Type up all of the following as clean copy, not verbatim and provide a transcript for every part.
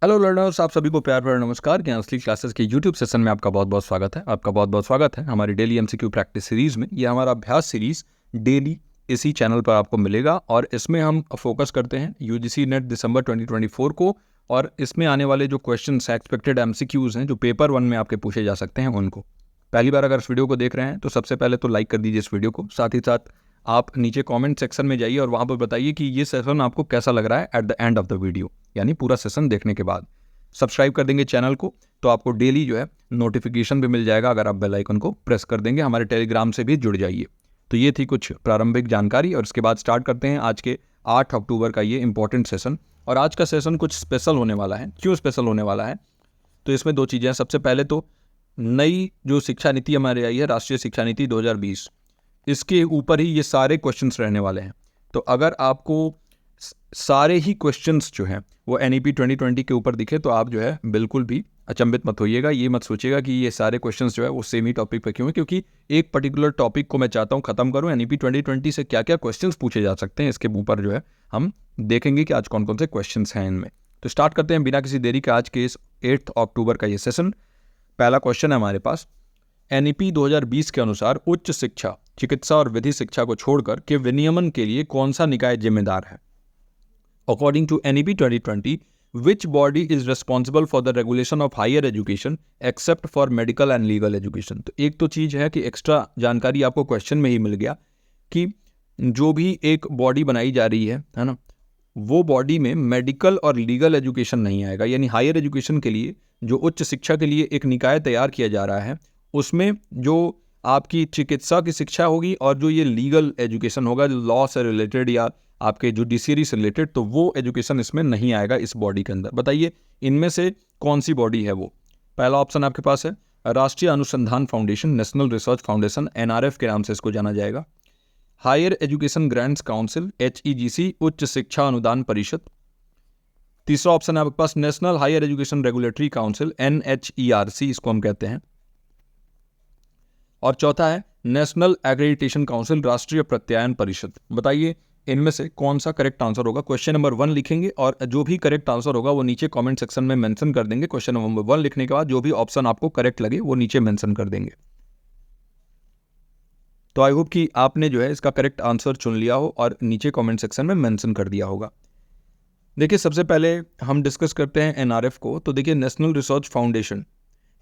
Hello learners, आप सभी को प्यार भरा नमस्कार। ज्ञान असली क्लासेस के यूट्यूब सेशन में आपका बहुत बहुत स्वागत है। आपका बहुत बहुत स्वागत है हमारी डेली एमसीक्यू प्रैक्टिस सीरीज़ में। ये हमारा अभ्यास सीरीज़ डेली इसी चैनल पर आपको मिलेगा और इसमें हम फोकस करते हैं यूजीसी नेट दिसंबर 2024 को, और इसमें आने वाले जो क्वेश्चन एक्सपेक्टेड एमसीक्यूज़ हैं जो पेपर 1 में आपके पूछे जा सकते हैं उनको। पहली बार अगर इस वीडियो को देख रहे हैं तो सबसे पहले तो लाइक कर दीजिए इस वीडियो को। साथ ही साथ आप नीचे कमेंट सेक्शन में जाइए और वहाँ पर बताइए कि ये सेशन आपको कैसा लग रहा है at the end of the video, यानी पूरा सेशन देखने के बाद। सब्सक्राइब कर देंगे चैनल को तो आपको डेली जो है नोटिफिकेशन भी मिल जाएगा अगर आप बेल आइकन को प्रेस कर देंगे। हमारे टेलीग्राम से भी जुड़ जाइए। तो ये थी कुछ प्रारंभिक जानकारी और इसके बाद स्टार्ट करते हैं आज के 8 अक्टूबर का ये इंपॉर्टेंट सेशन। और आज का सेशन कुछ स्पेशल होने वाला है। क्यों स्पेशल होने वाला है? तो इसमें दो चीज़ें हैं। सबसे पहले तो नई जो शिक्षा नीति हमारी आई है, राष्ट्रीय शिक्षा नीति 2020, इसके ऊपर ही ये सारे क्वेश्चंस रहने वाले हैं। तो अगर आपको सारे ही क्वेश्चंस जो हैं वो एनईपी 2020 के ऊपर दिखे तो आप जो है बिल्कुल भी अचंभित मत होइएगा। ये मत सोचिएगा कि ये सारे क्वेश्चंस जो है वो सेम ही टॉपिक पे क्यों है, क्योंकि एक पर्टिकुलर टॉपिक को मैं चाहता हूँ खत्म करूँ। एनईपी 2020 से क्या क्या क्वेश्चंस पूछे जा सकते हैं इसके ऊपर जो है हम देखेंगे कि आज कौन कौन से क्वेश्चंस हैं इनमें। तो स्टार्ट करते हैं बिना किसी देरी के आज के इस 8 अक्टूबर का ये सेशन। पहला क्वेश्चन है हमारे पास, एनईपी 2020 के अनुसार उच्च शिक्षा, चिकित्सा और विधि शिक्षा को छोड़कर के विनियमन के लिए कौन सा निकाय जिम्मेदार है? According to NEP 2020, which body is responsible for the regulation of higher education except for medical and legal education? तो एक तो चीज़ है कि एक्स्ट्रा जानकारी आपको क्वेश्चन में ही मिल गया कि जो भी एक बॉडी बनाई जा रही है ना, वो बॉडी में मेडिकल और लीगल एजुकेशन नहीं आएगा। यानी हायर एजुकेशन के लिए जो उच्च शिक्षा के लिए एक निकाय तैयार किया जा रहा है उसमें जो आपकी चिकित्सा की शिक्षा होगी और जो ये लीगल एजुकेशन होगा, जो लॉ से रिलेटेड या आपके जुडिशरी से रिलेटेड, तो वो एजुकेशन इसमें नहीं आएगा इस बॉडी के अंदर। बताइए इनमें से कौन सी बॉडी है वो? पहला ऑप्शन आपके पास है राष्ट्रीय अनुसंधान foundation, national research foundation, NRF के नाम से इसको जाना जाएगा। Higher education grants council, HEGC, उच्च शिक्षा अनुदान परिषद। तीसरा ऑप्शन है आपके पास national higher education regulatory council, NHERC इसको हम कहते हैं। और चौथा है नेशनल एक्रेडिटेशन काउंसिल, राष्ट्रीय प्रत्यायन परिषद। बताइए इनमें से कौन सा करेक्ट आंसर होगा? क्वेश्चन नंबर 1 लिखेंगे और जो भी करेक्ट आंसर होगा वो नीचे कमेंट सेक्शन में मेंशन कर देंगे। क्वेश्चन नंबर 1 लिखने के बाद जो भी ऑप्शन आपको करेक्ट लगे वो नीचे मेंशन कर देंगे। तो आई होप कि आपने जो है इसका करेक्ट आंसर चुन लिया हो और नीचे कमेंट सेक्शन में मेंशन कर दिया होगा। देखिए सबसे पहले हम डिस्कस करते हैं एनआरएफ को। तो देखिए नेशनल रिसर्च फाउंडेशन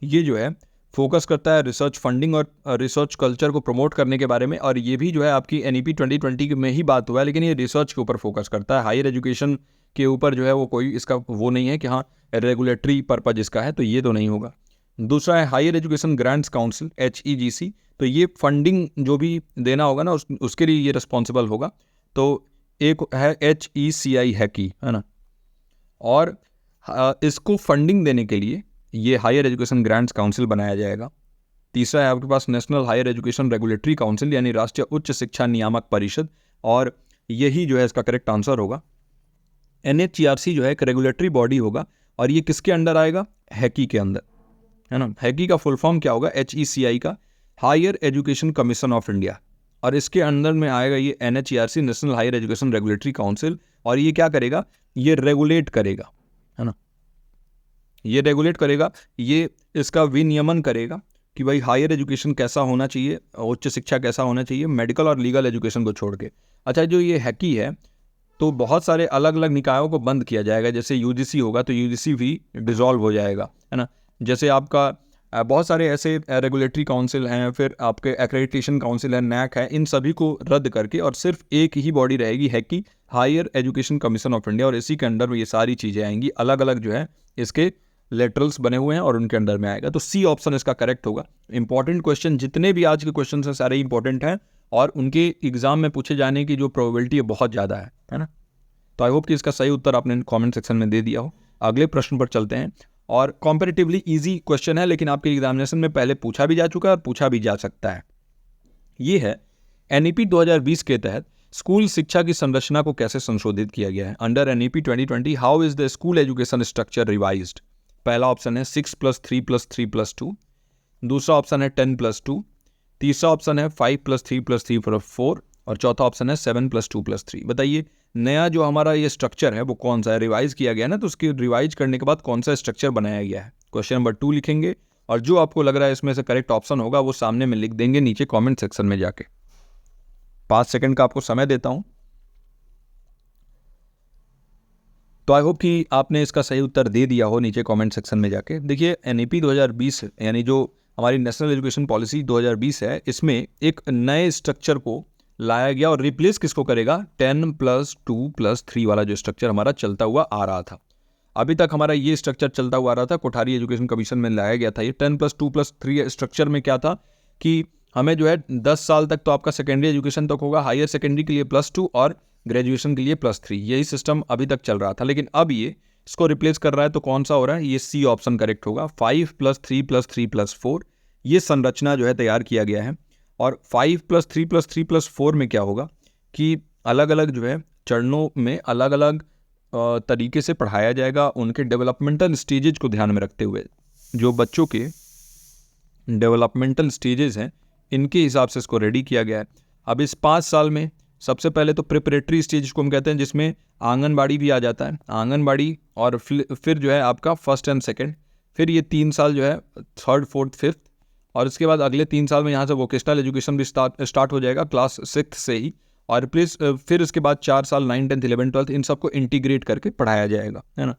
ये जो है फोकस करता है रिसर्च फंडिंग और रिसर्च कल्चर को प्रमोट करने के बारे में। और ये भी जो है आपकी एनईपी 2020 में ही बात हुआ है, लेकिन ये रिसर्च के ऊपर फोकस करता है। हायर एजुकेशन के ऊपर जो है वो कोई इसका वो नहीं है कि हाँ रेगुलेटरी पर्पज इसका है, तो ये तो नहीं होगा। दूसरा है हायर एजुकेशन ग्रांट्स काउंसिल, एचईजीसी, तो ये फंडिंग जो भी देना होगा ना उसके लिए ये रिस्पॉन्सिबल होगा। तो एक है HECI हैकी, है ना, और इसको फंडिंग देने के लिए ये हायर एजुकेशन ग्रांट्स काउंसिल बनाया जाएगा। तीसरा है आपके पास national higher education regulatory council, यानी राष्ट्रीय उच्च शिक्षा नियामक परिषद, और यही जो है इसका करेक्ट आंसर होगा। NHERC जो है एक रेगुलेटरी बॉडी होगा और ये किसके अंडर आएगा? हैकी के अंदर, है ना। हैकी का फुल फॉर्म क्या होगा? HECI का higher education commission of India, और इसके अंदर में आएगा ये NHERC, national higher education regulatory council. और ये क्या करेगा? ये रेगुलेट करेगा, है ना, ये रेगुलेट करेगा, ये इसका विनियमन करेगा कि भाई हायर एजुकेशन कैसा होना चाहिए, उच्च शिक्षा कैसा होना चाहिए, मेडिकल और लीगल एजुकेशन को छोड़ के। अच्छा, जो ये हैकी है तो बहुत सारे अलग अलग निकायों को बंद किया जाएगा। जैसे यूजीसी होगा तो यूजीसी भी डिसॉल्व हो जाएगा, है ना। जैसे आपका बहुत सारे ऐसे रेगुलेटरी काउंसिल हैं, फिर आपके एक्रेडिटेशन काउंसिल है, नैक है, इन सभी को रद्द करके और सिर्फ एक ही बॉडी रहेगी हैकी, higher education commission of India, और इसी के अंडर में ये सारी चीज़ें आएंगी। अलग अलग जो है इसके लेटरल्स बने हुए हैं और उनके अंडर में आएगा। तो सी ऑप्शन इसका करेक्ट होगा। इंपॉर्टेंट क्वेश्चन, जितने भी आज के क्वेश्चन हैं सारे इंपॉर्टेंट हैं और उनके एग्जाम में पूछे जाने की जो प्रोबेबिलिटी है बहुत ज़्यादा है ना। तो आई होप कि इसका सही उत्तर आपने कमेंट सेक्शन में दे दिया हो। अगले प्रश्न पर चलते हैं, और कॉम्पेरेटिवली इजी क्वेश्चन है, लेकिन आपके एग्जामिनेशन में पहले पूछा भी जा चुका है और पूछा भी जा सकता है। ये है एनईपी 2020 के तहत स्कूल शिक्षा की संरचना को कैसे संशोधित किया गया है? Under NEP 2020 how is the school education structure revised? पहला ऑप्शन है 6+3+3+2, दूसरा ऑप्शन है 10+2, तीसरा ऑप्शन है 5+3+3+4, और चौथा ऑप्शन है 7+2+3। बताइए नया जो हमारा ये स्ट्रक्चर है वो कौन सा है, रिवाइज किया गया ना, तो उसकी रिवाइज करने के बाद कौन सा स्ट्रक्चर बनाया गया है। क्वेश्चन नंबर 2 लिखेंगे और जो आपको लग रहा है इसमें से करेक्ट ऑप्शन होगा वो सामने में लिख देंगे नीचे कमेंट सेक्शन में जाके। 5 सेकंड का आपको समय देता हूं। तो आई होप कि आपने इसका सही उत्तर दे दिया हो नीचे कमेंट सेक्शन में जाके। देखिए NEP 2020 यानी जो हमारी नेशनल एजुकेशन पॉलिसी 2020 है, इसमें एक नए स्ट्रक्चर को लाया गया और रिप्लेस किसको करेगा, 10+2+3 वाला जो स्ट्रक्चर हमारा चलता हुआ आ रहा था। अभी तक हमारा ये स्ट्रक्चर चलता हुआ आ रहा था, कोठारी एजुकेशन कमीशन में लाया गया था ये 10+2+3 स्ट्रक्चर में क्या था कि हमें जो है 10 साल तक तो आपका सेकेंडरी एजुकेशन तक होगा, हायर सेकेंडरी के लिए +2 और ग्रेजुएशन के लिए +3, यही सिस्टम अभी तक चल रहा था। लेकिन अब ये इसको रिप्लेस कर रहा है, तो कौन सा हो रहा है, ये सी ऑप्शन करेक्ट होगा, 5+3+3+4 ये संरचना जो है तैयार किया गया है। और 5+3+3+4 में क्या होगा कि अलग अलग जो है चरणों में अलग अलग तरीके से पढ़ाया जाएगा, उनके डेवलपमेंटल स्टेजेज को ध्यान में रखते हुए। जो बच्चों के डेवलपमेंटल स्टेजेस हैं इनके हिसाब से इसको रेडी किया गया है। अब इस 5 साल में सबसे पहले तो प्रिपरेटरी स्टेज को हम कहते हैं, जिसमें आंगनबाड़ी भी आ जाता है, आंगनबाड़ी और फिर जो है आपका फर्स्ट एंड सेकंड, फिर ये 3 साल जो है थर्ड फोर्थ फिफ्थ, और इसके बाद अगले 3 साल में यहाँ से वोकेशनल एजुकेशन भी स्टार्ट हो जाएगा क्लास 6 से ही, और फिर इसके बाद 4 साल 9, 10, 11, 12 इन सबको इंटीग्रेट करके पढ़ाया जाएगा, है ना।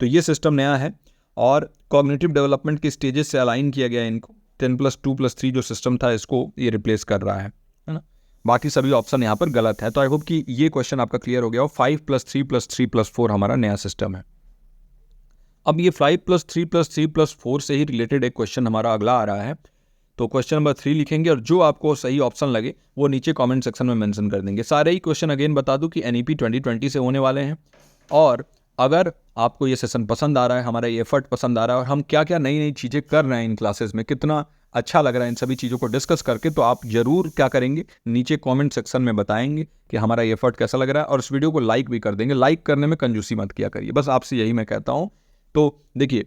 तो ये सिस्टम नया है और कॉग्निटिव डेवलपमेंट के स्टेजेस से अलाइन किया गया है इनको। 10+2+3 जो सिस्टम था इसको ये रिप्लेस कर रहा है ना। बाकी सभी ऑप्शन यहाँ पर गलत है। तो आई होप कि ये क्वेश्चन आपका क्लियर हो गया हो। 5+3+3+4 हमारा नया सिस्टम है। अब ये 5+3+3+4 से ही रिलेटेड एक क्वेश्चन हमारा अगला आ रहा है। तो क्वेश्चन नंबर 3 लिखेंगे और जो आपको सही ऑप्शन लगे वो नीचे कमेंट सेक्शन में मेंशन कर देंगे। सारे ही क्वेश्चन अगेन बता दूं कि NEP 2020 से होने वाले हैं। और अगर आपको ये सेशन पसंद आ रहा है, हमारा ये एफर्ट पसंद आ रहा है और हम क्या क्या नई नई चीज़ें कर रहे हैं इन क्लासेस में, कितना अच्छा लग रहा है इन सभी चीज़ों को डिस्कस करके, तो आप जरूर क्या करेंगे, नीचे कमेंट सेक्शन में बताएंगे कि हमारा ये एफर्ट कैसा लग रहा है और इस वीडियो को लाइक भी कर देंगे। लाइक करने में कंजूसी मत किया करिए, बस आपसे यही मैं कहता हूँ। तो देखिए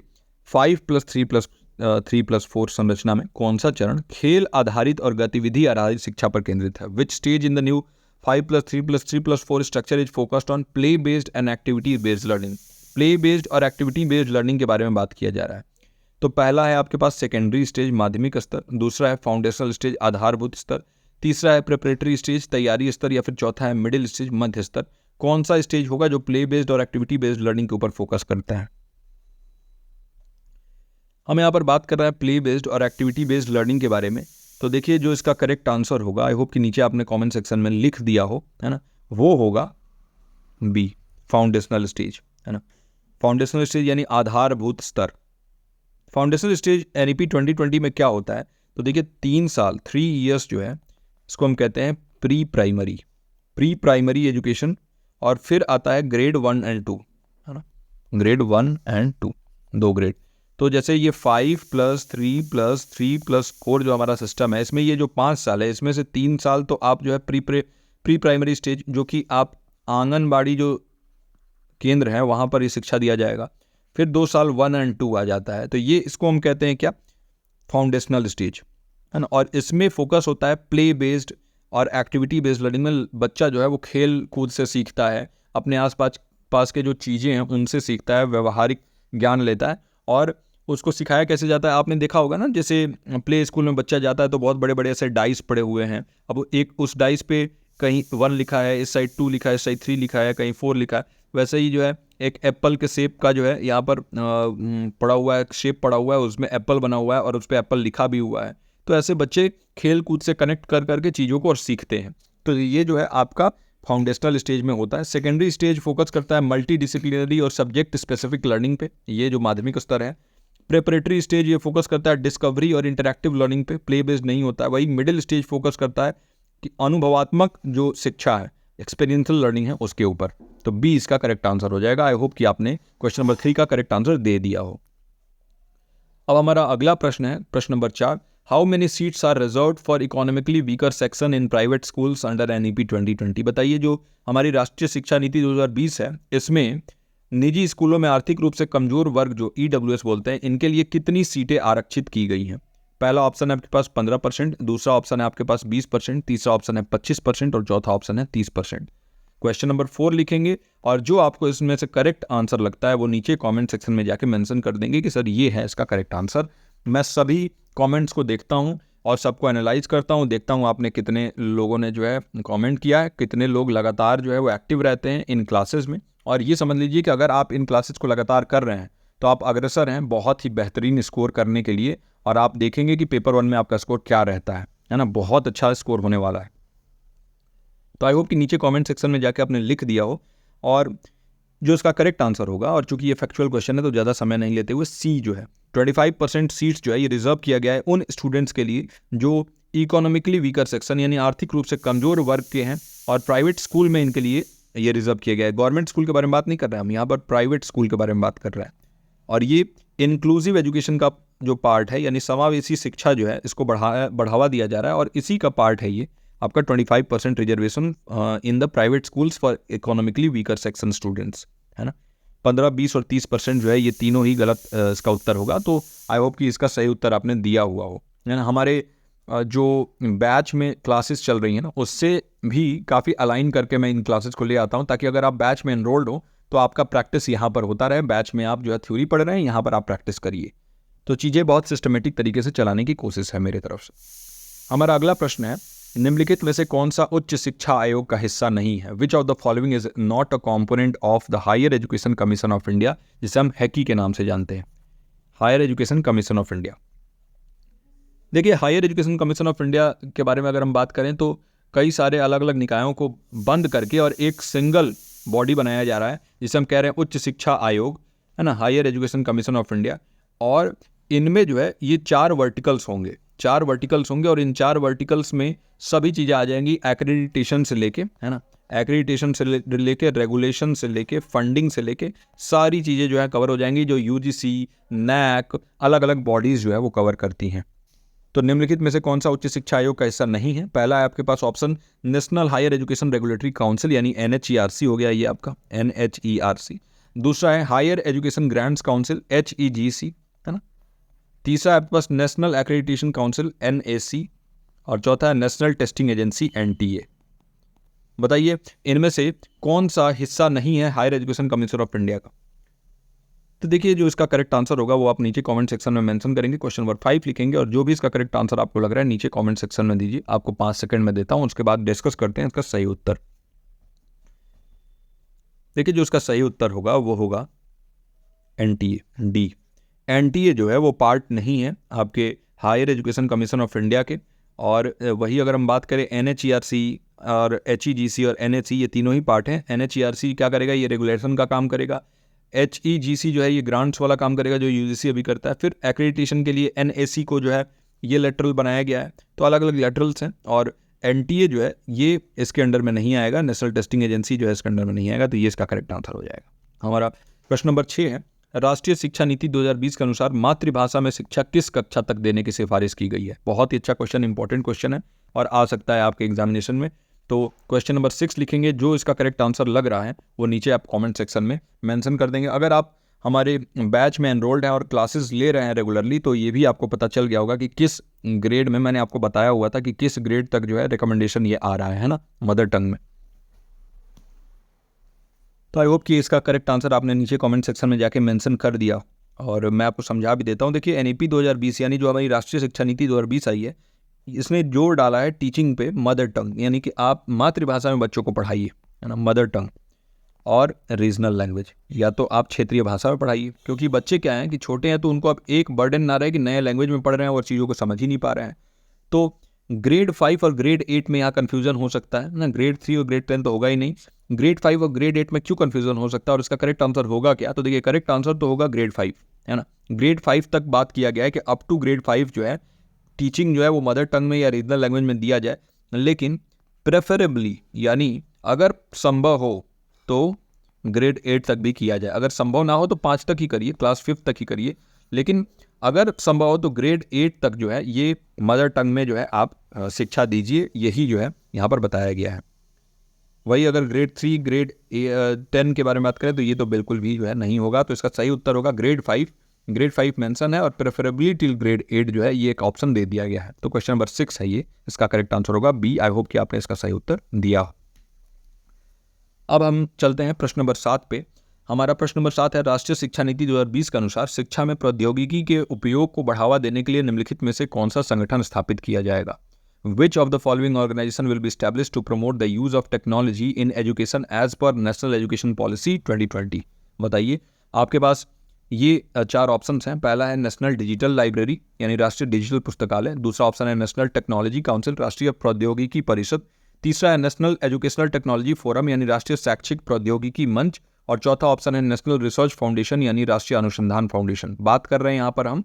5+3+3+4 संरचना में कौन सा चरण खेल आधारित और गतिविधि आधारित शिक्षा पर केंद्रित है। Which stage in the new 5+3+3+4 structure is focused on play based and activity based learning. Play based और एक्टिविटी बेस्ड लर्निंग के बारे में बात किया जा रहा है। तो पहला है आपके पास सेकेंडरी स्टेज माध्यमिक स्तर, दूसरा है फाउंडेशनल स्टेज आधारभूत स्तर, तीसरा है प्रिपरेटरी स्टेज तैयारी स्तर, या फिर चौथा है मिडिल स्टेज मध्य स्तर। कौन सा स्टेज होगा जो प्ले बेस्ड और एक्टिविटी बेस्ड लर्निंग के ऊपर फोकस करता है। हम यहाँ पर बात कर रहे हैं प्ले बेस्ड और एक्टिविटी बेस्ड लर्निंग के बारे में। तो देखिए जो इसका करेक्ट आंसर होगा, आई होप कि नीचे आपने कमेंट सेक्शन में लिख दिया हो, है ना, वो होगा बी, फाउंडेशनल स्टेज, है ना। फाउंडेशनल स्टेज यानी आधारभूत स्तर। फाउंडेशनल स्टेज NEP 2020 में क्या होता है, तो देखिए 3 साल 3 ईयर्स जो है इसको हम कहते हैं प्री प्राइमरी एजुकेशन, और फिर आता है ग्रेड 1 एंड 2, है ना, ग्रेड 1 एंड 2 2 ग्रेड। तो जैसे ये 5+3+3+4 जो हमारा सिस्टम है, इसमें ये जो 5 साल है इसमें से 3 साल तो आप जो है प्री प्राइमरी स्टेज, जो कि आप आंगनबाड़ी जो केंद्र है वहाँ पर ये शिक्षा दिया जाएगा, फिर 2 साल 1 एंड 2 आ जाता है। तो ये इसको हम कहते हैं क्या, फाउंडेशनल स्टेज, है ना। और इसमें फोकस होता है प्ले बेस्ड और एक्टिविटी बेस्ड लर्निंग में। बच्चा जो है वो खेल कूद से सीखता है, अपने पास के जो चीज़ें हैं उनसे सीखता है, व्यवहारिक ज्ञान लेता है और उसको सिखाया कैसे जाता है। आपने देखा होगा ना, जैसे प्ले स्कूल में बच्चा जाता है तो बहुत बड़े बड़े ऐसे डाइस पड़े हुए हैं। अब एक उस डाइस पे कहीं 1 लिखा है, इस साइड 2 लिखा है, इस साइड 3 लिखा है, कहीं 4 लिखा है। वैसे ही जो है एक एप्पल के शेप का जो है यहाँ पर पड़ा हुआ है, शेप पड़ा हुआ है, उसमें एप्पल बना हुआ है और उस पर एप्पल लिखा भी हुआ है। तो ऐसे बच्चे खेल कूद से कनेक्ट कर करके चीज़ों को और सीखते हैं। तो ये जो है आपका फाउंडेशनल स्टेज में होता है। सेकेंडरी स्टेज फोकस करता है मल्टी डिसिप्लिनरी और सब्जेक्ट स्पेसिफिक लर्निंग पे, ये जो माध्यमिक स्तर है। प्रिपरेटरी स्टेज ये फोकस करता है डिस्कवरी और इंटरैक्टिव लर्निंग पे, प्ले बेस्ड नहीं होता है। वही मिडिल स्टेज फोकस करता है कि अनुभवात्मक जो शिक्षा है, एक्सपीरियंशियल लर्निंग है, उसके ऊपर। तो बी इसका करेक्ट आंसर हो जाएगा। आई होप कि आपने क्वेश्चन नंबर 3 का करेक्ट आंसर दे दिया हो। अब हमारा अगला प्रश्न है प्रश्न number 4। How many seats are reserved for economically weaker section in private schools under NEP 2020। बताइए जो हमारी राष्ट्रीय शिक्षा नीति 2020 है, इसमें निजी स्कूलों में आर्थिक रूप से कमजोर वर्ग जो EWS बोलते हैं, इनके लिए कितनी सीटें आरक्षित की गई हैं। पहला ऑप्शन है आपके पास 15%, दूसरा ऑप्शन है आपके पास 20%, तीसरा ऑप्शन है 25% और चौथा ऑप्शन है 30%। क्वेश्चन नंबर 4 लिखेंगे और जो आपको इसमें से करेक्ट आंसर लगता है वो नीचे कमेंट सेक्शन में जाके मेंशन कर देंगे कि सर ये है इसका करेक्ट आंसर। मैं सभी कमेंट्स को देखता हूँ और सबको एनालाइज करता हूँ, देखता हूँ आपने कितने लोगों ने जो है कमेंट किया है, कितने लोग लगातार जो है वो एक्टिव रहते हैं इन क्लासेस में। और ये समझ लीजिए कि अगर आप इन क्लासेस को लगातार कर रहे हैं तो आप अग्रसर हैं बहुत ही बेहतरीन स्कोर करने के लिए। और आप देखेंगे कि पेपर 1 में आपका स्कोर क्या रहता है ना, बहुत अच्छा स्कोर होने वाला है। तो आई होप कि नीचे कमेंट सेक्शन में जाके आपने लिख दिया हो और जो इसका करेक्ट आंसर होगा, और चूंकि ये फैक्चुअल क्वेश्चन है तो ज़्यादा समय नहीं लेते हुए, सी जो है 25% सीट्स जो है ये रिजर्व किया गया है उन स्टूडेंट्स के लिए जो इकोनॉमिकली वीकर सेक्शन यानी आर्थिक रूप से कमजोर वर्ग के हैं, और प्राइवेट स्कूल में इनके लिए ये रिजर्व किया गया है। गवर्नमेंट स्कूल के बारे में बात नहीं कर रहे हैं हम यहाँ पर, प्राइवेट स्कूल के बारे में बात कर रहे हैं। और ये इंक्लूसिव एजुकेशन का जो पार्ट है यानी समावेशी शिक्षा जो है इसको बढ़ावा दिया जा रहा है, और इसी का पार्ट है ये आपका 25% reservation in the private schools for economically weaker section students, है ना। 15, 20 और 30% जो है ये तीनों ही गलत इसका उत्तर होगा। तो आई होप कि इसका सही उत्तर आपने दिया हुआ हो, है ना। हमारे जो बैच में क्लासेस चल रही हैं ना उससे भी काफ़ी अलाइन करके मैं इन क्लासेस को ले आता हूँ, ताकि अगर आप बैच में एनरोल्ड हो तो आपका प्रैक्टिस यहाँ पर होता रहे। बैच में आप जो है थ्योरी पढ़ रहे हैं, यहाँ पर आप प्रैक्टिस करिए। तो चीज़ें बहुत सिस्टमेटिक तरीके से चलाने की कोशिश है मेरी तरफ से। हमारा अगला प्रश्न है, निम्नलिखित में से कौन सा उच्च शिक्षा आयोग का हिस्सा नहीं है? Which of the following is not a component of the higher education commission of India, जिसे हम हैकी के नाम से जानते हैं, higher education commission of India. देखिए, higher education commission of India के बारे में अगर हम बात करें तो कई सारे अलग अलग निकायों को बंद करके और एक सिंगल बॉडी बनाया जा रहा है जिसे हम कह रहे हैं उच्च शिक्षा आयोग, है ना, higher education commission of India. और इनमें जो है ये 4 वर्टिकल्स होंगे और इन 4 वर्टिकल्स में सभी चीज़ें आ जाएंगी, एक्रेडिटेशन से लेके, है ना, एक्रेडिटेशन से लेके रेगुलेशन से लेके फंडिंग से लेके सारी चीज़ें जो है कवर हो जाएंगी, जो यूजीसी, नैक, अलग अलग बॉडीज़ जो है वो कवर करती हैं। तो निम्नलिखित में से कौन सा उच्च शिक्षा आयोग का हिस्सा नहीं है? पहला है आपके पास option national higher education regulatory council यानी NHERC हो गया ये आपका, NHERC। दूसरा है higher education grants council, HEGC, है ना। तीसरा है आपके पास नेशनल एक्रेडिटेशन काउंसिल, NAC। और चौथा है नेशनल टेस्टिंग एजेंसी, NTA। बताइए इनमें से कौन सा हिस्सा नहीं है higher education commission of India का? तो देखिए, जो इसका करेक्ट आंसर होगा वो आप नीचे कमेंट सेक्शन में मेंशन करेंगे, क्वेश्चन नंबर 5 लिखेंगे, और जो भी इसका करेक्ट आंसर आपको लग रहा है नीचे कमेंट सेक्शन में दीजिए। आपको 5 सेकंड में देता हूं, उसके बाद डिस्कस करते हैं इसका सही उत्तर। देखिए, जो इसका सही उत्तर होगा वो होगा NTA, डी। NTA जो है वो पार्ट नहीं है आपके higher education commission of India के। और वही अगर हम बात करें NHERC और HEGC और NAC, ये तीनों ही पार्ट हैं। NHERC क्या करेगा? ये रेगुलेशन का काम करेगा। HEGC जो है ये ग्रांट्स वाला काम करेगा जो UGC अभी करता है। फिर एक्रेडिटेशन के लिए NAC को जो है ये लेटरल बनाया गया है। तो अलग अलग लेटरल्स हैं, और NTA जो है ये इसके अंडर में नहीं आएगा, नेशनल टेस्टिंग एजेंसी जो है इसके अंडर में नहीं आएगा। तो ये इसका करेक्ट आंसर हो जाएगा। हमारा प्रश्न नंबर 6 है, राष्ट्रीय शिक्षा नीति 2020 के अनुसार मातृभाषा में शिक्षा किस कक्षा तक देने की सिफारिश की गई है? बहुत ही अच्छा क्वेश्चन, इंपॉर्टेंट क्वेश्चन है और आ सकता है आपके एग्जामिनेशन में। तो क्वेश्चन नंबर 6 लिखेंगे, जो इसका करेक्ट आंसर लग रहा है वो नीचे आप कमेंट सेक्शन में मेंशन कर देंगे। अगर आप हमारे बैच में एनरोल्ड हैं और क्लासेस ले रहे हैं रेगुलरली, तो ये भी आपको पता चल गया होगा कि किस ग्रेड में, मैंने आपको बताया हुआ था कि किस ग्रेड तक जो है रिकमेंडेशन ये आ रहा है ना, मदर टंग में। तो आई होप कि इसका करेक्ट आंसर आपने नीचे कमेंट सेक्शन में जाके मेंशन कर दिया, और मैं आपको समझा भी देता हूँ। देखिए, NEP 2020 यानी जो हमारी राष्ट्रीय शिक्षा नीति 2020 आई है, इसने जोर डाला है टीचिंग पे मदर टंग, यानी कि आप मातृभाषा में बच्चों को पढ़ाइए, है ना, मदर टंग और रीजनल लैंग्वेज, या तो आप क्षेत्रीय भाषा में पढ़ाइए। क्योंकि बच्चे क्या हैं कि छोटे हैं, तो उनको अब एक बर्डन ना रहे कि नए लैंग्वेज में पढ़ रहे हैं और चीज़ों को समझ ही नहीं पा रहे हैं। तो ग्रेड 5 और ग्रेड 8 में यहाँ कन्फ्यूजन हो सकता है ना, ग्रेड 3 और ग्रेड 10 तो होगा ही नहीं। ग्रेड 5 और ग्रेड 8 में क्यों कन्फ्यूजन हो सकता है और इसका करेक्ट आंसर होगा क्या? तो देखिए, करेक्ट आंसर तो होगा ग्रेड 5, है ना। ग्रेड 5 तक बात किया गया है कि अप टू ग्रेड 5 जो है टीचिंग जो है वो मदर टंग में या रीजनल लैंग्वेज में दिया जाए, लेकिन प्रेफरेबली यानी अगर संभव हो तो ग्रेड 8 तक भी किया जाए। अगर संभव ना हो तो 5 तक ही करिए, क्लास 5 तक ही करिए, लेकिन अगर संभव हो तो ग्रेड 8 तक जो है ये मदर टंग में जो है आप शिक्षा दीजिए, यही जो है यहाँ पर बताया गया है। वही अगर ग्रेड 3, ग्रेड 10 के बारे में बात करें तो ये तो बिल्कुल भी जो है नहीं होगा। तो इसका सही उत्तर होगा ग्रेड 5। ग्रेड 5 मेंशन है और प्रेफरेबली टिल ग्रेड 8 जो है ये एक ऑप्शन दे दिया गया है। तो क्वेश्चन नंबर 6 है ये, इसका करेक्ट आंसर होगा बी। आई होप कि आपने इसका सही उत्तर दिया। अब हम चलते हैं प्रश्न नंबर 7 पे। हमारा प्रश्न नंबर 7 है, राष्ट्रीय शिक्षा नीति 2020 के अनुसार शिक्षा में प्रौद्योगिकी के उपयोग को बढ़ावा देने के लिए निम्नलिखित में से कौन सा संगठन स्थापित किया जाएगा? Which of the following organization will be established to promote the use of technology in education as per National Education Policy 2020? बताइए, आपके पास ये 4 ऑप्शंस हैं। पहला है नेशनल डिजिटल लाइब्रेरी यानी राष्ट्रीय डिजिटल पुस्तकालय, दूसरा ऑप्शन है नेशनल टेक्नोलॉजी काउंसिल राष्ट्रीय प्रौद्योगिकी परिषद, तीसरा है नेशनल एजुकेशनल टेक्नोलॉजी फोरम यानी राष्ट्रीय शैक्षिक प्रौद्योगिकी मंच, और चौथा ऑप्शन है नेशनल रिसर्च फाउंडेशन यानी राष्ट्रीय अनुसंधान फाउंडेशन। बात कर रहे हैं यहाँ पर हम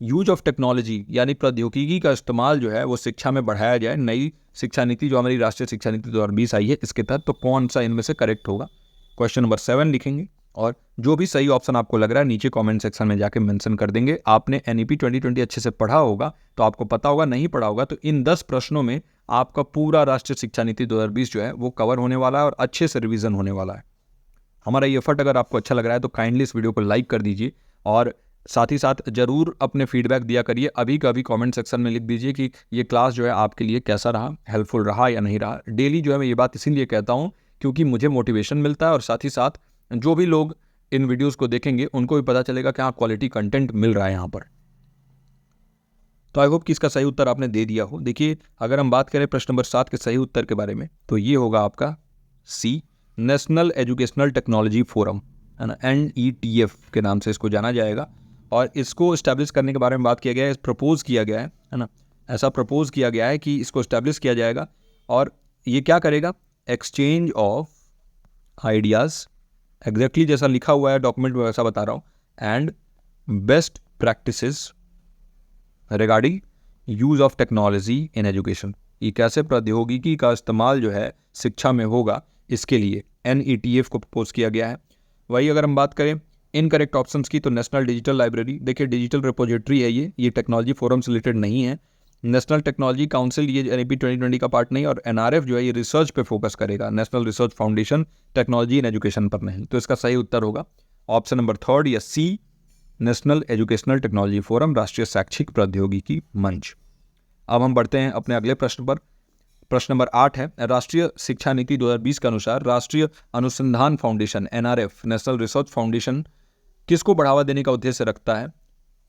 यूज ऑफ टेक्नोलॉजी यानी प्रौद्योगिकी का इस्तेमाल जो है वो शिक्षा में बढ़ाया जाए। नई शिक्षा नीति जो हमारी राष्ट्रीय शिक्षा नीति 2020 आई है इसके तहत, तो कौन सा इनमें से करेक्ट होगा? क्वेश्चन नंबर 7 लिखेंगे और जो भी सही ऑप्शन आपको लग रहा है नीचे कमेंट सेक्शन में जाके मेंशन कर देंगे। आपने NEP 2020 अच्छे से पढ़ा होगा तो आपको पता होगा, नहीं पढ़ा होगा तो इन 10 प्रश्नों में आपका पूरा राष्ट्रीय शिक्षा नीति 2020 जो है वो कवर होने वाला है और अच्छे से रिवीजन होने वाला है। हमारा ये एफर्ट अगर आपको अच्छा लग रहा है तो काइंडली इस वीडियो को लाइक कर दीजिए और साथ ही साथ जरूर अपने फीडबैक दिया करिए। अभी का अभी कमेंट सेक्शन में लिख दीजिए कि ये क्लास जो है आपके लिए कैसा रहा, हेल्पफुल रहा या नहीं रहा। डेली जो है मैं ये बात इसीलिए कहता हूँ क्योंकि मुझे मोटिवेशन मिलता है और साथ ही साथ जो भी लोग इन वीडियोस को देखेंगे उनको भी पता चलेगा कि हाँ क्वालिटी कंटेंट मिल रहा है यहाँ पर। तो आई होप कि इसका सही उत्तर आपने दे दिया हो। देखिए, अगर हम बात करें प्रश्न नंबर 7 के सही उत्तर के बारे में तो ये होगा आपका सी, नेशनल एजुकेशनल टेक्नोलॉजी फोरम, है ना, NETF के नाम से इसको जाना जाएगा। और इसको इस्टेब्लिश करने के बारे में बात किया गया है, प्रपोज किया गया है ना, ऐसा प्रपोज किया गया है कि इसको इस्टेब्लिश किया जाएगा। और ये क्या करेगा? एक्सचेंज ऑफ आइडियाज़, एग्जैक्टली जैसा लिखा हुआ है डॉक्यूमेंट में वैसा बता रहा हूँ, and best practices regarding use of technology in education. ये कैसे प्रौद्योगिकी का इस्तेमाल जो है शिक्षा में होगा, इसके लिए NETF को प्रपोज किया गया है। वही अगर हम बात करें इनकरेक्ट ऑप्शंस की तो नेशनल डिजिटल लाइब्रेरी, देखिए डिजिटल रिपोजिटरी है ये टेक्नोलॉजी फोरम से रिलेटेड नहीं है। नेशनल टेक्नोलॉजी काउंसिल ये NEP 2020 का पार्ट नहीं, और NRF जो है ये रिसर्च पे फोकस करेगा, national research foundation technology in education पर नहीं। तो इसका सही उत्तर होगा ऑप्शन नंबर 3 या C, national educational technology forum राष्ट्रीय शैक्षिक प्रौद्योगिकी मंच। अब हम बढ़ते हैं अपने अगले प्रश्न पर। प्रश्न नंबर 8 है, राष्ट्रीय शिक्षा नीति 2020 के अनुसार राष्ट्रीय अनुसंधान foundation NRF, national research foundation किसको बढ़ावा देने का उद्देश्य रखता है?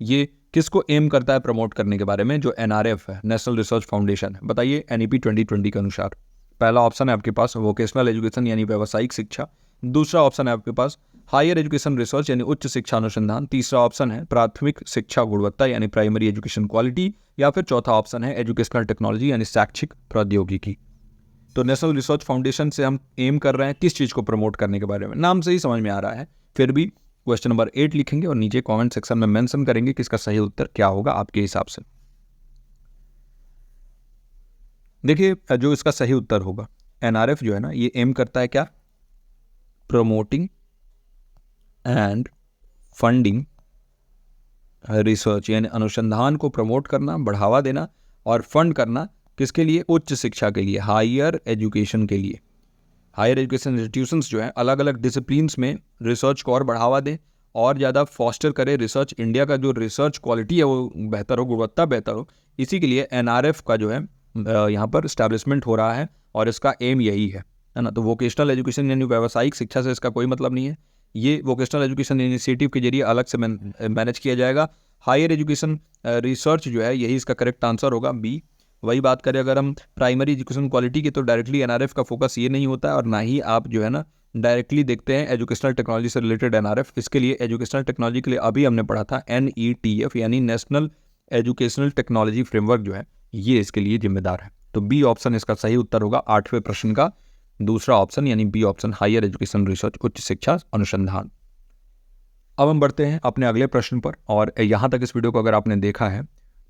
ये किसको एम करता है प्रमोट करने के बारे में? जो NRF है, नेशनल रिसर्च फाउंडेशन है। बताइए NEP 2020 के अनुसार। पहला ऑप्शन है आपके पास वोकेशनल एजुकेशन यानी व्यावसायिक शिक्षा, दूसरा ऑप्शन है आपके पास हायर एजुकेशन रिसर्च यानी उच्च शिक्षा अनुसंधान, तीसरा ऑप्शन है प्राथमिक शिक्षा गुणवत्ता यानी प्राइमरी एजुकेशन क्वालिटी, या फिर चौथा ऑप्शन है एजुकेशनल टेक्नोलॉजी यानी शैक्षिक प्रौद्योगिकी। तो नेशनल रिसर्च फाउंडेशन से हम एम कर रहे हैं किस चीज़ को प्रमोट करने के बारे में? नाम से ही समझ में आ रहा है, फिर भी क्वेश्चन नंबर 8 लिखेंगे और नीचे कमेंट सेक्शन में मेंशन करेंगे कि इसका सही उत्तर क्या होगा आपके हिसाब से। देखिए, जो इसका सही उत्तर होगा, NRF जो है ना ये एम करता है क्या? प्रमोटिंग एंड फंडिंग रिसर्च यानी अनुसंधान को प्रमोट करना, बढ़ावा देना और फंड करना किसके लिए? उच्च शिक्षा के लिए, हायर एजुकेशन के लिए। हायर एजुकेशन इंस्टीट्यूशंस जो है अलग अलग डिसिप्लिन्स में रिसर्च को और बढ़ावा दें और ज़्यादा फॉस्टर करे रिसर्च, इंडिया का जो रिसर्च क्वालिटी है वो बेहतर हो, गुणवत्ता बेहतर हो। इसी के लिए NRF का जो है यहाँ पर इस्टेब्लिशमेंट हो रहा है और इसका एम यही है ना। तो वोकेशनल एजुकेशन यानी व्यावसायिक शिक्षा से इसका कोई मतलब नहीं है, ये वोकेशनल एजुकेशन इनिशिएटिव के जरिए अलग से मैनेज किया जाएगा। हायर एजुकेशन रिसर्च जो है यही इसका करेक्ट आंसर होगा, B। वही बात करें अगर हम प्राइमरी एजुकेशन क्वालिटी की तो डायरेक्टली NRF का फोकस ये नहीं होता है और ना ही आप जो है ना डायरेक्टली देखते हैं एजुकेशनल टेक्नोलॉजी से रिलेटेड NRF। इसके लिए एजुकेशनल टेक्नोलॉजी के लिए अभी हमने पढ़ा था NETF यानी नेशनल एजुकेशनल टेक्नोलॉजी फ्रेमवर्क जो है ये इसके लिए जिम्मेदार है। तो B ऑप्शन इसका सही उत्तर होगा 8वें प्रश्न का दूसरा ऑप्शन यानी B option, higher education research उच्च शिक्षा अनुसंधान। अब हम बढ़ते हैं अपने अगले प्रश्न पर, और यहाँ तक इस वीडियो को अगर आपने देखा है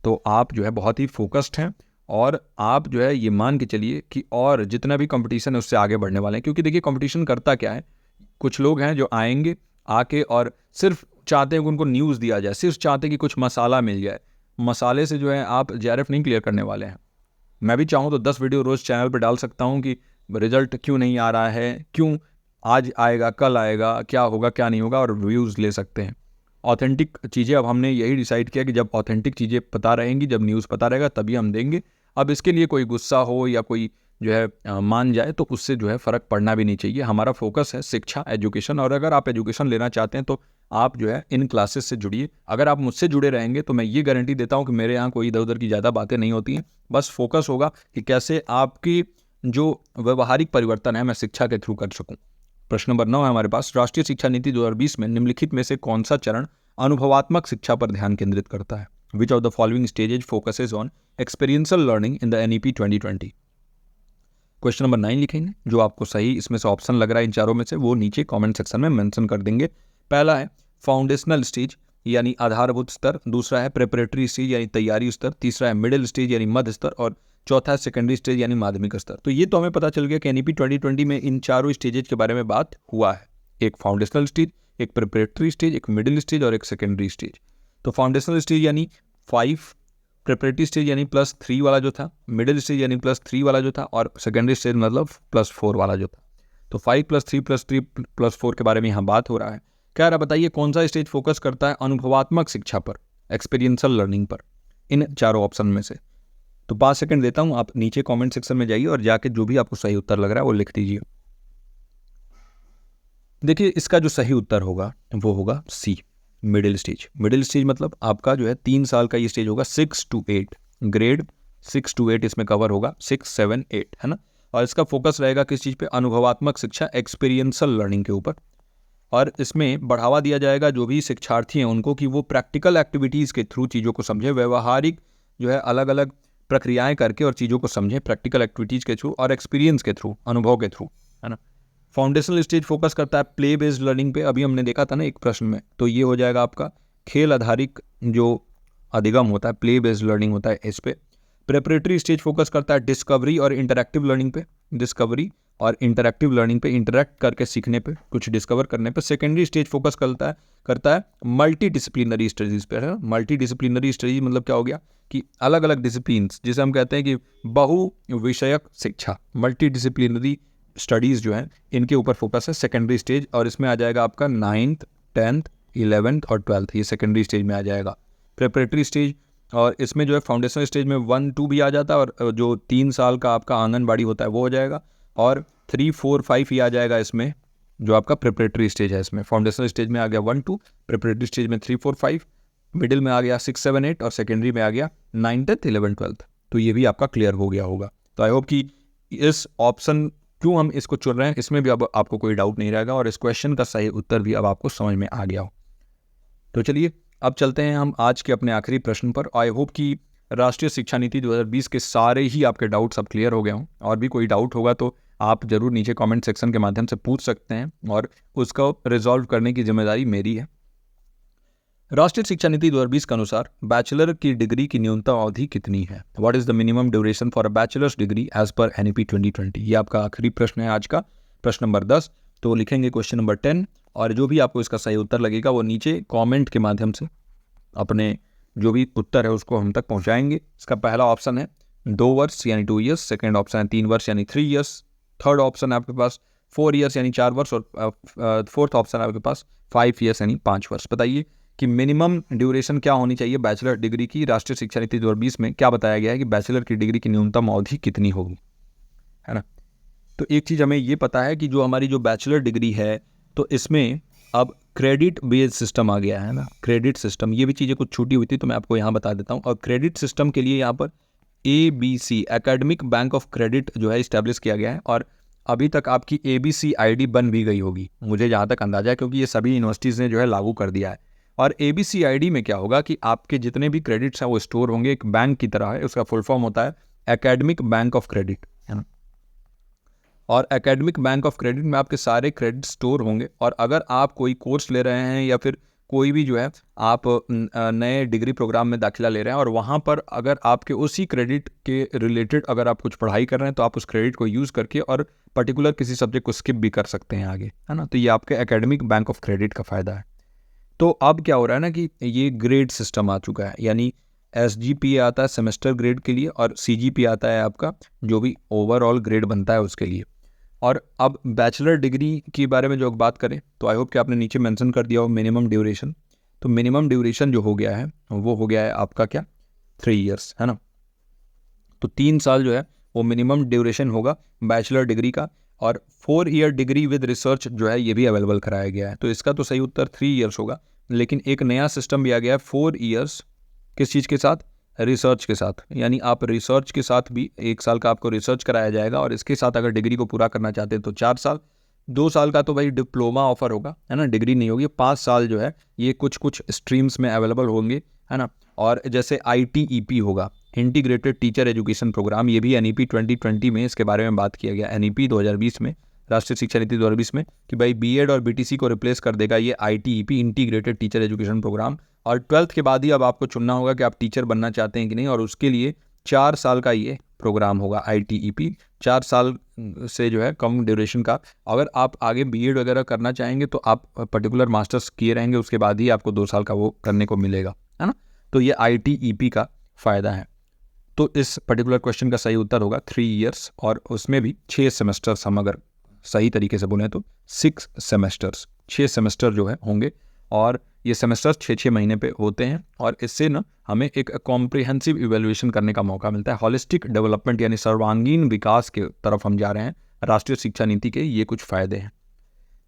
तो आप जो है बहुत ही फोकस्ड हैं और आप जो है ये मान के चलिए कि और जितना भी कंपटीशन है उससे आगे बढ़ने वाले हैं। क्योंकि देखिए कंपटीशन करता क्या है, कुछ लोग हैं जो आएंगे आके और सिर्फ चाहते हैं कि उनको न्यूज़ दिया जाए, सिर्फ चाहते हैं कि कुछ मसाला मिल जाए। मसाले से जो है आप JRF नहीं क्लियर करने वाले हैं। मैं भी चाहूँ तो 10 वीडियो रोज़ चैनल पर डाल सकता हूँ कि रिजल्ट क्यों नहीं आ रहा है, क्यों आज आएगा, कल आएगा, क्या होगा क्या नहीं होगा, और व्यूज़ ले सकते हैं। ऑथेंटिक चीज़ें अब हमने यही डिसाइड किया कि जब ऑथेंटिक चीज़ें पता रहेंगी, जब न्यूज़ पता रहेगा तभी हम देंगे। अब इसके लिए कोई गुस्सा हो या कोई जो है मान जाए तो उससे जो है फ़र्क पड़ना भी नहीं चाहिए। हमारा फोकस है शिक्षा, एजुकेशन, और अगर आप एजुकेशन लेना चाहते हैं तो आप जो है इन क्लासेस से जुड़िए। अगर आप मुझसे जुड़े रहेंगे तो मैं ये गारंटी देता हूँ कि मेरे यहाँ कोई इधर उधर की ज़्यादा बातें नहीं होती हैं। बस फोकस होगा कि कैसे आपकी जो व्यवहारिक परिवर्तन है मैं शिक्षा के थ्रू कर सकूँ। प्रश्न नंबर 9 है हमारे पास, राष्ट्रीय शिक्षा नीति 2020 में निम्नलिखित में से कौन सा चरण अनुभवात्मक शिक्षा पर ध्यान केंद्रित करता है? Which of the following stages focuses on experiential learning in the NEP 2020? Question number 9 लिखेंगे। जो आपको सही इसमें से ऑप्शन लग रहा है इन चारों में से वो नीचे कमेंट सेक्शन में मेंशन कर देंगे। पहला है फाउंडेशनल स्टेज यानी आधारभूत स्तर, दूसरा है प्रिपरेटरी स्टेज यानी तैयारी स्तर, तीसरा है मिडिल स्टेज यानी मध्य स्तर, और चौथा है सेकेंडरी स्टेज यानी माध्यमिक स्तर। तो ये तो हमें पता चल गया कि NEP 2020 में इन चारों स्टेजेज के बारे में बात हुआ है। एक फाउंडेशनल स्टेज, एक प्रिपरेटरी स्टेज, एक मिडिल स्टेज और एक सेकेंडरी स्टेज। तो फाउंडेशनल स्टेज यानी 5, प्रिपरेटरी स्टेज यानी +3 वाला जो था, मिडिल स्टेज यानी +3 वाला जो था, और सेकेंडरी स्टेज मतलब +4 वाला जो था। तो 5 +3 +3 +4 के बारे में यहाँ बात हो रहा है। क्या रहा बताइए, कौन सा स्टेज फोकस करता है अनुभवात्मक शिक्षा पर, एक्सपीरियंशियल लर्निंग पर, इन चारों ऑप्शन में से? तो 5 सेकंड देता हूँ, आप नीचे कमेंट सेक्शन में जाइए और जाके जो भी आपको सही उत्तर लग रहा है वो लिख दीजिए। देखिए इसका जो सही उत्तर होगा वो होगा सी, मिडिल स्टेज। मिडिल स्टेज मतलब आपका जो है 3 साल का ये स्टेज होगा, 6 to 8 ग्रेड, 6 to 8 इसमें कवर होगा, 6, 7, 8 है ना। और इसका फोकस रहेगा किस चीज़ पे? अनुभवात्मक शिक्षा, एक्सपीरियंशियल लर्निंग के ऊपर। और इसमें बढ़ावा दिया जाएगा जो भी शिक्षार्थी हैं उनको कि वो प्रैक्टिकल एक्टिविटीज़ के थ्रू चीज़ों को समझें, व्यवहारिक जो है अलग अलग प्रक्रियाएं करके और चीज़ों को समझें प्रैक्टिकल एक्टिविटीज़ के थ्रू और एक्सपीरियंस के थ्रू, अनुभव के थ्रू, है ना। फाउंडेशनल स्टेज फोकस करता है प्ले बेस्ड लर्निंग पे, अभी हमने देखा था ना एक प्रश्न में, तो ये हो जाएगा आपका खेल आधारित जो अधिगम होता है, प्ले बेस्ड लर्निंग होता है इस पे। प्रेपरेटरी स्टेज फोकस करता है डिस्कवरी और इंटरैक्टिव लर्निंग पे, डिस्कवरी और इंटरैक्टिव लर्निंग पे, इंटरैक्ट करके सीखने पे, कुछ डिस्कवर करने पे। सेकेंडरी स्टेज फोकस करता है मल्टी डिसिप्लिनरी स्टडीज पे, है। मल्टी डिसिप्लिनरी स्टडीज मतलब क्या हो गया कि अलग अलग डिसिप्लिन्स, जिसे हम कहते हैं कि बहु विषयक शिक्षा, मल्टी डिसिप्लिनरी स्टडीज़ जो हैं इनके ऊपर फोकस है सेकेंडरी स्टेज। और इसमें आ जाएगा आपका 9th, 10th, 11th और 12th, ये सेकेंडरी स्टेज में आ जाएगा। प्रिपरेटरी स्टेज, और इसमें जो है फाउंडेशनल स्टेज में 1, 2 भी आ जाता है, और जो 3 साल का आपका आंगनबाड़ी होता है वो हो जाएगा, और 3, 4, 5 ही आ जाएगा इसमें जो आपका प्रिपरेटरी स्टेज है। इसमें फाउंडेशनल स्टेज में आ गया 1, 2, प्रिपरेटरी स्टेज में 3, 4, 5, मिडिल में आ गया 6, 7, 8 और सेकेंडरी में आ गया 9, 10, 11, 12। तो ये भी आपका क्लियर हो गया होगा। तो आई होप कि इस ऑप्शन क्यों हम इसको चुन रहे हैं इसमें भी अब आपको कोई डाउट नहीं रहेगा, और इस क्वेश्चन का सही उत्तर भी अब आपको समझ में आ गया हो। तो चलिए अब चलते हैं हम आज के अपने आखिरी प्रश्न पर। आई होप कि राष्ट्रीय शिक्षा नीति 2020 के सारे ही आपके डाउट्स अब क्लियर हो गए हों। और भी कोई डाउट होगा तो आप ज़रूर नीचे कमेंट सेक्शन के माध्यम से पूछ सकते हैं, और उसको रिजॉल्व करने की जिम्मेदारी मेरी है। राष्ट्रीय शिक्षा नीति 2020 के अनुसार बैचलर की डिग्री की न्यूनतम अवधि कितनी है? What is the minimum duration for a bachelor's degree as per NEP 2020? ये आपका आखिरी प्रश्न है आज का, प्रश्न नंबर 10। तो लिखेंगे क्वेश्चन नंबर 10, और जो भी आपको इसका सही उत्तर लगेगा वो नीचे कमेंट के माध्यम से अपने जो भी उत्तर है उसको हम तक पहुंचाएंगे। इसका पहला ऑप्शन है 2 वर्ष यानी 2 ईयर्स, सेकेंड ऑप्शन है 3 वर्ष यानी 3 ईयर्स, थर्ड ऑप्शन है आपके पास 4 ईयर्स यानी 4 वर्ष, और फोर्थ ऑप्शन है आपके पास 5 ईयर्स यानी 5 वर्ष। बताइए कि मिनिमम ड्यूरेशन क्या होनी चाहिए बैचलर डिग्री की? राष्ट्रीय शिक्षा नीति 2020 में क्या बताया गया है कि बैचलर की डिग्री की न्यूनतम अवधि कितनी होगी, है ना। तो एक चीज़ हमें ये पता है कि जो हमारी जो बैचलर डिग्री है तो इसमें अब क्रेडिट बेस्ड सिस्टम आ गया है ना, क्रेडिट सिस्टम। ये भी चीज़ें कुछ छूटी हुई थी तो मैं आपको यहाँ बता देता हूँ। और क्रेडिट सिस्टम के लिए यहाँ पर ABC academic bank of credit जो है इस्टेब्लिश किया गया है, और अभी तक आपकी ABC ID बन भी गई होगी, मुझे जहाँ तक अंदाजा है, क्योंकि ये सभी यूनिवर्सिटीज़ ने जो है लागू कर दिया है। और ABC ID में क्या होगा कि आपके जितने भी क्रेडिट्स हैं वो स्टोर होंगे, एक बैंक की तरह है, उसका फुल फॉर्म होता है एकेडमिक बैंक ऑफ क्रेडिट, है ना। और एकेडमिक बैंक ऑफ क्रेडिट में आपके सारे क्रेडिट स्टोर होंगे, और अगर आप कोई कोर्स ले रहे हैं या फिर कोई भी जो है आप नए डिग्री प्रोग्राम में दाखिला ले रहे हैं और वहाँ पर अगर आपके उसी क्रेडिट के रिलेटेड अगर आप कुछ पढ़ाई कर रहे हैं तो आप उस क्रेडिट को यूज़ करके और पर्टिकुलर किसी सब्जेक्ट को स्किप भी कर सकते हैं आगे, है ना। तो ये आपके एकेडमिक बैंक ऑफ क्रेडिट का फ़ायदा है। तो अब क्या हो रहा है ना कि ये ग्रेड सिस्टम आ चुका है, यानी SGPA आता है सेमेस्टर ग्रेड के लिए, और CGPA आता है आपका जो भी ओवरऑल ग्रेड बनता है उसके लिए। और अब बैचलर डिग्री के बारे में जो बात करें तो आई होप कि आपने नीचे मेंशन कर दिया हो मिनिमम ड्यूरेशन। तो मिनिमम ड्यूरेशन जो हो गया है वो हो गया है आपका क्या 3 ईयर्स, है ना। तो 3 साल जो है वो मिनिमम ड्यूरेशन होगा बैचलर डिग्री का, और 4 ईयर डिग्री विद रिसर्च जो है ये भी अवेलेबल कराया गया है। तो इसका तो सही उत्तर 3 ईयर्स होगा, लेकिन एक नया सिस्टम भी आ गया है 4 ईयर्स, किस चीज़ के साथ? रिसर्च के साथ। यानी आप रिसर्च के साथ भी 1 साल का आपको रिसर्च कराया जाएगा, और इसके साथ अगर डिग्री को पूरा करना चाहते हैं तो 4 साल, 2 साल का तो भाई डिप्लोमा ऑफर होगा, है ना, डिग्री नहीं होगी। 5 साल जो है ये कुछ कुछ स्ट्रीम्स में अवेलेबल होंगे, है ना। और जैसे ITEP होगा, इंटीग्रेटेड टीचर एजुकेशन प्रोग्राम, ये भी NEP 2020 में इसके बारे में बात किया गया, NEP 2020 में, राष्ट्रीय शिक्षा नीति 2020 में, कि भाई BEd और BTC को रिप्लेस कर देगा ये ITEP, integrated teacher education programme. और 12th के बाद ही अब आपको चुनना होगा कि आप टीचर बनना चाहते हैं कि नहीं, और उसके लिए 4 साल का ये प्रोग्राम होगा ITEP, 4 साल से जो है कम ड्यूरेशन का। अगर आप आगे BEd वगैरह करना चाहेंगे तो आप पर्टिकुलर मास्टर्स किए रहेंगे, उसके बाद ही आपको 2 साल का वो करने को मिलेगा, है ना। तो ये ITEP का फ़ायदा है। तो इस पर्टिकुलर क्वेश्चन का सही उत्तर होगा 3 ईयर्स, और उसमें भी 6 सेमेस्टर्स, हम अगर सही तरीके से बोलें तो 6 सेमेस्टर्स, 6 सेमेस्टर जो है होंगे, और ये सेमेस्टर्स 6-6 महीने पे होते हैं। और इससे ना हमें एक कॉम्प्रिहेंसिव इवैल्यूएशन करने का मौका मिलता है, हॉलिस्टिक डेवलपमेंट यानी सर्वांगीण विकास के तरफ हम जा रहे हैं राष्ट्रीय शिक्षा नीति के। ये कुछ फ़ायदे हैं।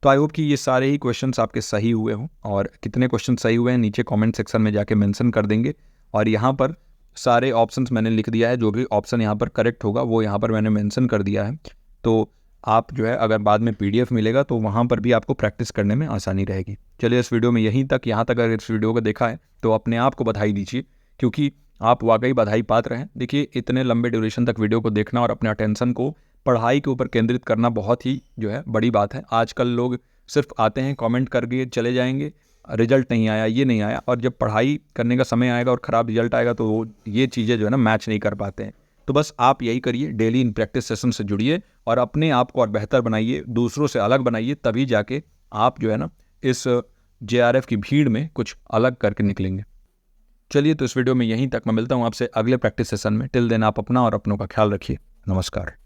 तो आई होप कि ये सारे ही क्वेश्चंस आपके सही हुए हों, और कितने क्वेश्चन सही हुए हैं नीचे कमेंट सेक्शन में जाके मेंशन कर देंगे। और यहाँ पर सारे ऑप्शंस मैंने लिख दिया है, जो भी ऑप्शन यहाँ पर करेक्ट होगा वो यहाँ पर मैंने मेंशन कर दिया है। तो आप जो है अगर बाद में PDF मिलेगा तो वहाँ पर भी आपको प्रैक्टिस करने में आसानी रहेगी। चलिए इस वीडियो में यहीं तक, यहाँ तक अगर इस वीडियो को देखा है तो अपने आप को बधाई दीजिए, क्योंकि आप वाकई बधाई पात्र हैं। देखिए इतने लंबे ड्यूरेशन तक वीडियो को देखना और अपने अटेंशन को पढ़ाई के ऊपर केंद्रित करना बहुत ही जो है बड़ी बात है। आजकल लोग सिर्फ आते हैं, कमेंट करके चले जाएंगे, रिजल्ट नहीं आया, ये नहीं आया, और जब पढ़ाई करने का समय आएगा और ख़राब रिजल्ट आएगा तो ये चीज़ें जो है ना मैच नहीं कर पाते हैं। तो बस आप यही करिए, डेली इन प्रैक्टिस सेशन से जुड़िए और अपने आप को और बेहतर बनाइए, दूसरों से अलग बनाइए, तभी जाके आप जो है ना इस JRF की भीड़ में कुछ अलग करके निकलेंगे। चलिए तो इस वीडियो में यहीं तक, मैं मिलता हूँ आपसे अगले प्रैक्टिस सेशन में। टिल देन आप अपना और अपनों का ख्याल रखिए। नमस्कार।